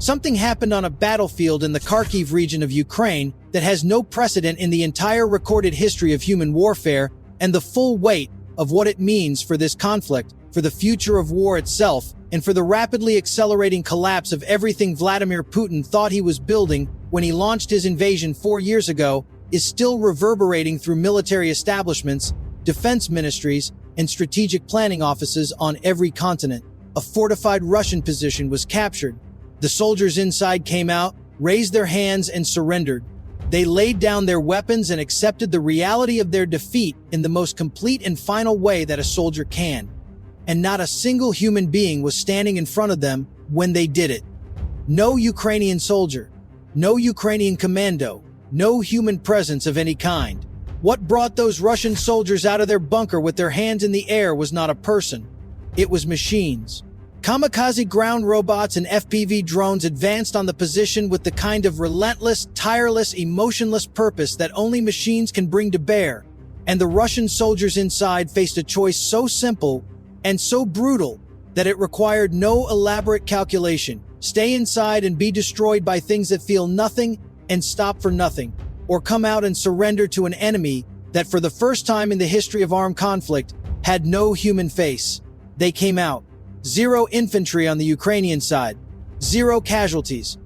Something happened on a battlefield in the Kharkiv region of Ukraine that has no precedent in the entire recorded history of human warfare, and the full weight of what it means for this conflict, for the future of war itself, and for the rapidly accelerating collapse of everything Vladimir Putin thought he was building when he launched his invasion 4 years ago, is still reverberating through military establishments, defense ministries, and strategic planning offices on every continent. A fortified Russian position was captured. The soldiers inside came out, raised their hands, and surrendered. They laid down their weapons and accepted the reality of their defeat in the most complete and final way that a soldier can. And not a single human being was standing in front of them when they did it. No Ukrainian soldier, no Ukrainian commando, no human presence of any kind. What brought those Russian soldiers out of their bunker with their hands in the air was not a person. It was machines. Kamikaze ground robots and FPV drones advanced on the position with the kind of relentless, tireless, emotionless purpose that only machines can bring to bear. And the Russian soldiers inside faced a choice so simple and so brutal that it required no elaborate calculation. Stay inside and be destroyed by things that feel nothing and stop for nothing, or come out and surrender to an enemy that for the first time in the history of armed conflict had no human face. They came out. 0 infantry on the Ukrainian side. 0 casualties.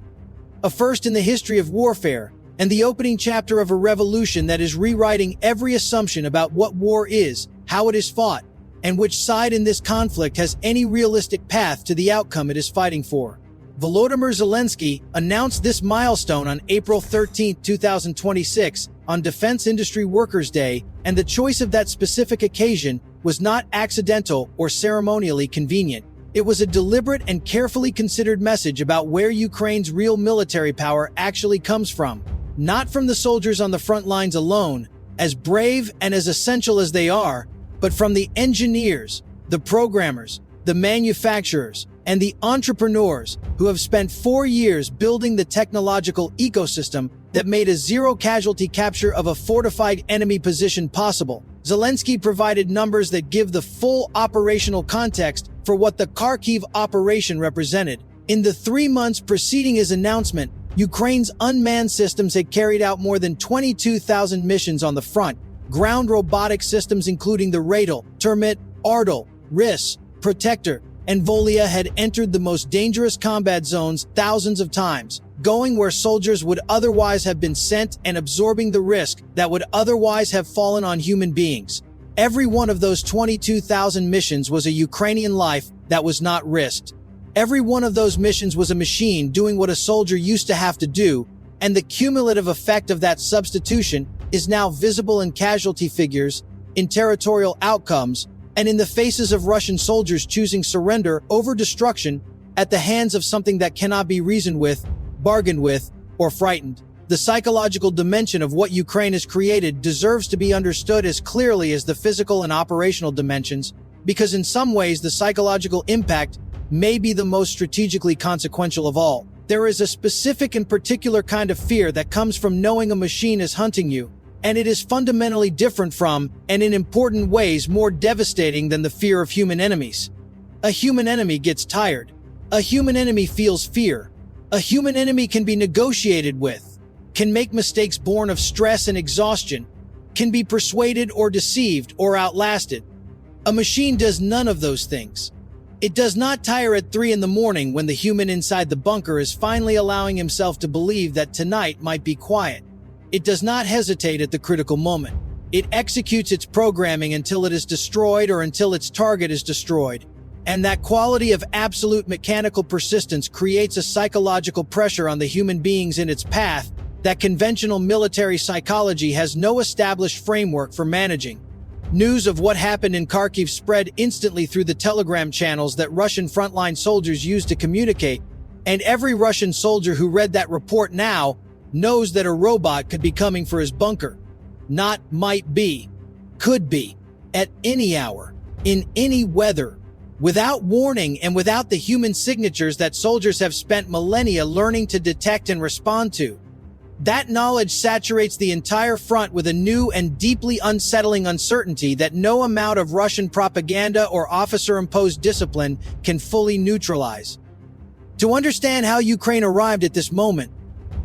A first in the history of warfare, and the opening chapter of a revolution that is rewriting every assumption about what war is, how it is fought, and which side in this conflict has any realistic path to the outcome it is fighting for. Volodymyr Zelensky announced this milestone on April 13, 2026, on Defense Industry Workers' Day, and the choice of that specific occasion was not accidental or ceremonially convenient. It was a deliberate and carefully considered message about where Ukraine's real military power actually comes from. Not from the soldiers on the front lines alone, as brave and as essential as they are, but from the engineers, the programmers, the manufacturers, and the entrepreneurs who have spent 4 years building the technological ecosystem that made a 0 casualty capture of a fortified enemy position possible. Zelensky provided numbers that give the full operational context for what the Kharkiv operation represented. In the 3 months preceding his announcement, Ukraine's unmanned systems had carried out more than 22,000 missions on the front. Ground robotic systems including the Radel, Termit, Ardel, RIS, Protector, and Volia had entered the most dangerous combat zones thousands of times, going where soldiers would otherwise have been sent and absorbing the risk that would otherwise have fallen on human beings. Every one of those 22,000 missions was a Ukrainian life that was not risked. Every one of those missions was a machine doing what a soldier used to have to do, and the cumulative effect of that substitution is now visible in casualty figures, in territorial outcomes, and in the faces of Russian soldiers choosing surrender over destruction at the hands of something that cannot be reasoned with, bargained with, or frightened. The psychological dimension of what Ukraine has created deserves to be understood as clearly as the physical and operational dimensions, because in some ways the psychological impact may be the most strategically consequential of all. There is a specific and particular kind of fear that comes from knowing a machine is hunting you, and it is fundamentally different from, and in important ways more devastating than the fear of human enemies. A human enemy gets tired. A human enemy feels fear. A human enemy can be negotiated with, can make mistakes born of stress and exhaustion, can be persuaded or deceived or outlasted. A machine does none of those things. It does not tire at 3 in the morning when the human inside the bunker is finally allowing himself to believe that tonight might be quiet. It does not hesitate at the critical moment. It executes its programming until it is destroyed or until its target is destroyed. And that quality of absolute mechanical persistence creates a psychological pressure on the human beings in its path that conventional military psychology has no established framework for managing. News of what happened in Kharkiv spread instantly through the telegram channels that Russian frontline soldiers used to communicate, and every Russian soldier who read that report now knows that a robot could be coming for his bunker. Not might be, could be, at any hour, in any weather, without warning and without the human signatures that soldiers have spent millennia learning to detect and respond to. That knowledge saturates the entire front with a new and deeply unsettling uncertainty that no amount of Russian propaganda or officer-imposed discipline can fully neutralize. To understand how Ukraine arrived at this moment,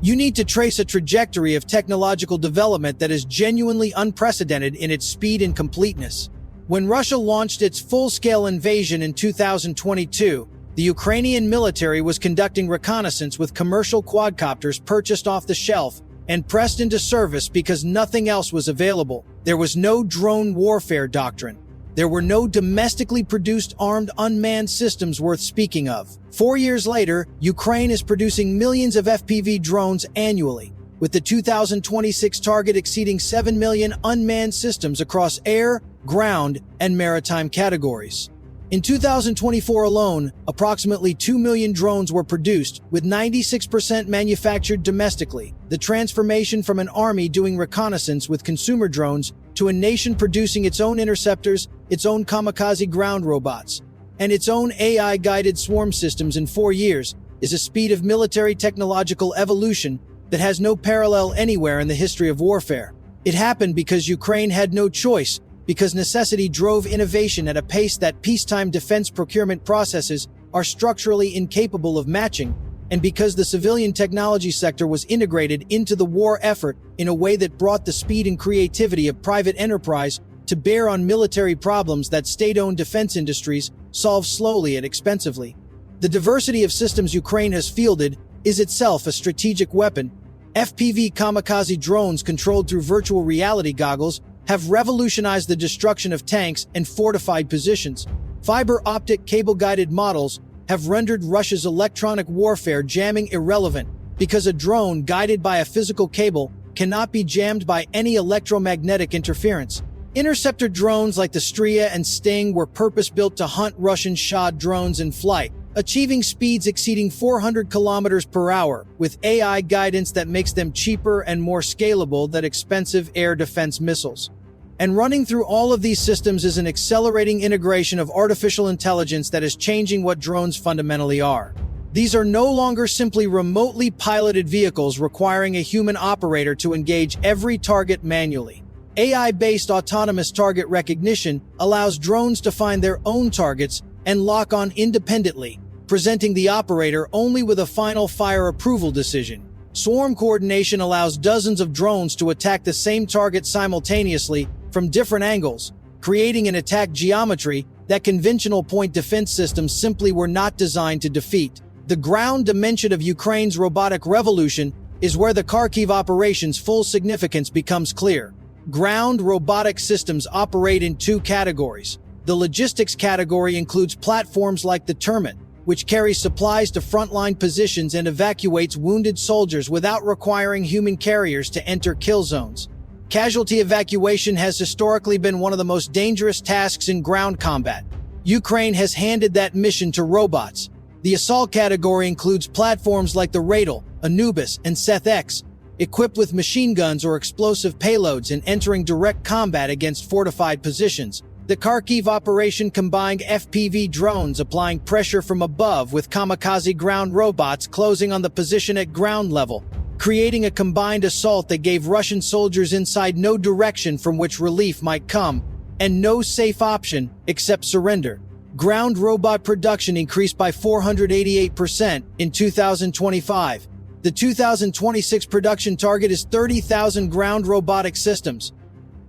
you need to trace a trajectory of technological development that is genuinely unprecedented in its speed and completeness. When Russia launched its full-scale invasion in 2022, the Ukrainian military was conducting reconnaissance with commercial quadcopters purchased off the shelf and pressed into service because nothing else was available. There was no drone warfare doctrine. There were no domestically produced armed unmanned systems worth speaking of. 4 years later, Ukraine is producing millions of FPV drones annually, with the 2026 target exceeding 7 million unmanned systems across air, ground, and maritime categories. In 2024 alone, approximately 2 million drones were produced, with 96% manufactured domestically. The transformation from an army doing reconnaissance with consumer drones to a nation producing its own interceptors, its own kamikaze ground robots, and its own AI-guided swarm systems in 4 years is a speed of military technological evolution that has no parallel anywhere in the history of warfare. It happened because Ukraine had no choice, because necessity drove innovation at a pace that peacetime defense procurement processes are structurally incapable of matching, and because the civilian technology sector was integrated into the war effort in a way that brought the speed and creativity of private enterprise to bear on military problems that state-owned defense industries solve slowly and expensively. The diversity of systems Ukraine has fielded is itself a strategic weapon. FPV kamikaze drones controlled through virtual reality goggles have revolutionized the destruction of tanks and fortified positions. Fiber optic cable-guided models have rendered Russia's electronic warfare jamming irrelevant because a drone guided by a physical cable cannot be jammed by any electromagnetic interference. Interceptor drones like the Stria and Sting were purpose-built to hunt Russian Shah drones in flight, achieving speeds exceeding 400 kilometers per hour, with AI guidance that makes them cheaper and more scalable than expensive air defense missiles. And running through all of these systems is an accelerating integration of artificial intelligence that is changing what drones fundamentally are. These are no longer simply remotely piloted vehicles requiring a human operator to engage every target manually. AI-based autonomous target recognition allows drones to find their own targets and lock on independently, presenting the operator only with a final fire approval decision. Swarm coordination allows dozens of drones to attack the same target simultaneously from different angles, creating an attack geometry that conventional point defense systems simply were not designed to defeat. The ground dimension of Ukraine's robotic revolution is where the Kharkiv operation's full significance becomes clear. Ground robotic systems operate in two categories. The logistics category includes platforms like the Termit, which carries supplies to frontline positions and evacuates wounded soldiers without requiring human carriers to enter kill zones. Casualty evacuation has historically been one of the most dangerous tasks in ground combat. Ukraine has handed that mission to robots. The assault category includes platforms like the Radel, Anubis, and Seth-X, equipped with machine guns or explosive payloads and entering direct combat against fortified positions. The Kharkiv operation combined FPV drones applying pressure from above with kamikaze ground robots closing on the position at ground level, creating a combined assault that gave Russian soldiers inside no direction from which relief might come, and no safe option except surrender. Ground robot production increased by 488% in 2025. The 2026 production target is 30,000 ground robotic systems.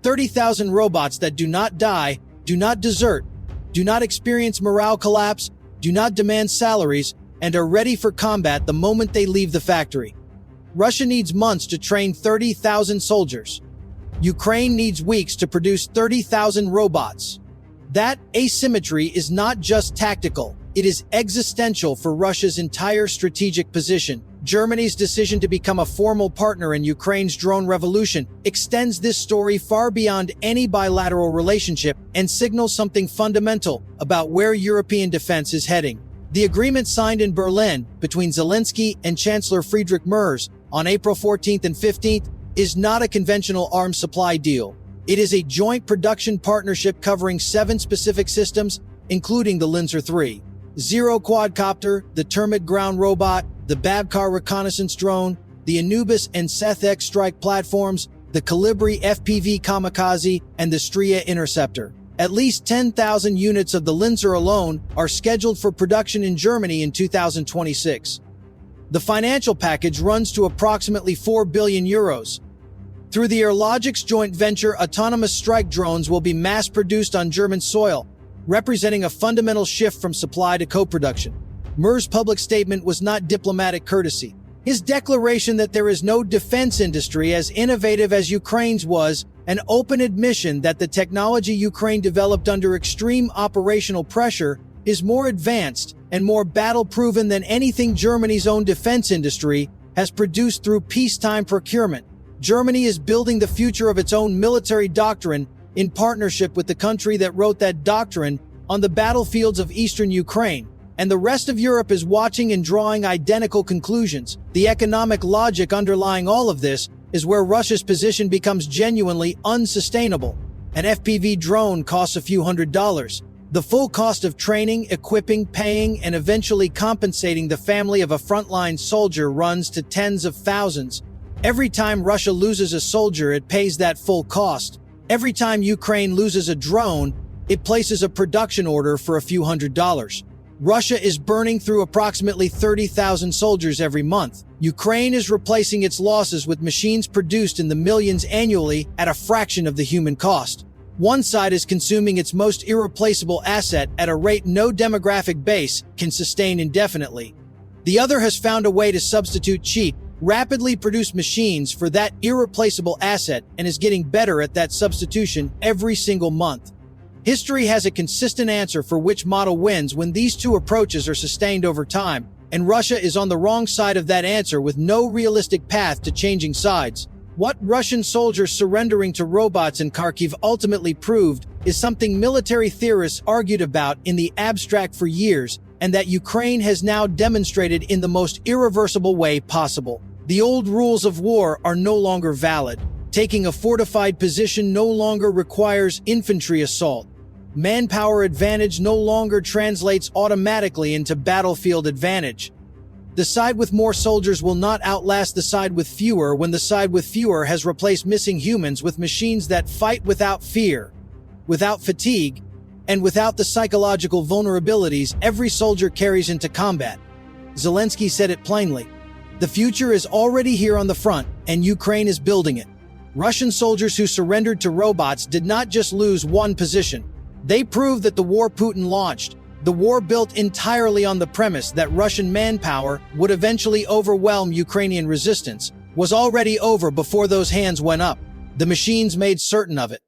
30,000 robots that do not die, do not desert, do not experience morale collapse, do not demand salaries, and are ready for combat the moment they leave the factory. Russia needs months to train 30,000 soldiers. Ukraine needs weeks to produce 30,000 robots. That asymmetry is not just tactical, it is existential for Russia's entire strategic position. Germany's decision to become a formal partner in Ukraine's drone revolution extends this story far beyond any bilateral relationship and signals something fundamental about where European defense is heading. The agreement signed in Berlin between Zelensky and Chancellor Friedrich Merz on April 14th and 15th is not a conventional arms supply deal. It is a joint production partnership covering 7 specific systems, including the Linzer 3, Zero quadcopter, the Termit ground robot, the Babkar reconnaissance drone, the Anubis and Seth-X strike platforms, the Calibri FPV kamikaze, and the Stria interceptor. At least 10,000 units of the Linzer alone are scheduled for production in Germany in 2026. The financial package runs to approximately 4 billion euros. Through the Airlogics joint venture, autonomous strike drones will be mass-produced on German soil, representing a fundamental shift from supply to co-production. Mer's public statement was not diplomatic courtesy. His declaration that there is no defense industry as innovative as Ukraine's was an open admission that the technology Ukraine developed under extreme operational pressure is more advanced and more battle-proven than anything Germany's own defense industry has produced through peacetime procurement. Germany is building the future of its own military doctrine in partnership with the country that wrote that doctrine on the battlefields of eastern Ukraine, and the rest of Europe is watching and drawing identical conclusions. The economic logic underlying all of this is where Russia's position becomes genuinely unsustainable. An FPV drone costs a few $100s. The full cost of training, equipping, paying, and eventually compensating the family of a frontline soldier runs to tens of thousands. Every time Russia loses a soldier, it pays that full cost. Every time Ukraine loses a drone, it places a production order for a few $100s. Russia is burning through approximately 30,000 soldiers every month. Ukraine is replacing its losses with machines produced in the millions annually at a fraction of the human cost. One side is consuming its most irreplaceable asset at a rate no demographic base can sustain indefinitely. The other has found a way to substitute cheap, rapidly produced machines for that irreplaceable asset and is getting better at that substitution every single month. History has a consistent answer for which model wins when these two approaches are sustained over time, and Russia is on the wrong side of that answer with no realistic path to changing sides. What Russian soldiers surrendering to robots in Kharkiv ultimately proved is something military theorists argued about in the abstract for years, and that Ukraine has now demonstrated in the most irreversible way possible. The old rules of war are no longer valid. Taking a fortified position no longer requires infantry assault. Manpower advantage no longer translates automatically into battlefield advantage. The side with more soldiers will not outlast the side with fewer when the side with fewer has replaced missing humans with machines that fight without fear, without fatigue, and without the psychological vulnerabilities every soldier carries into combat. Zelensky said it plainly. The future is already here on the front, and Ukraine is building it. Russian soldiers who surrendered to robots did not just lose one position. They proved that the war Putin launched, the war built entirely on the premise that Russian manpower would eventually overwhelm Ukrainian resistance, was already over before those hands went up. The machines made certain of it.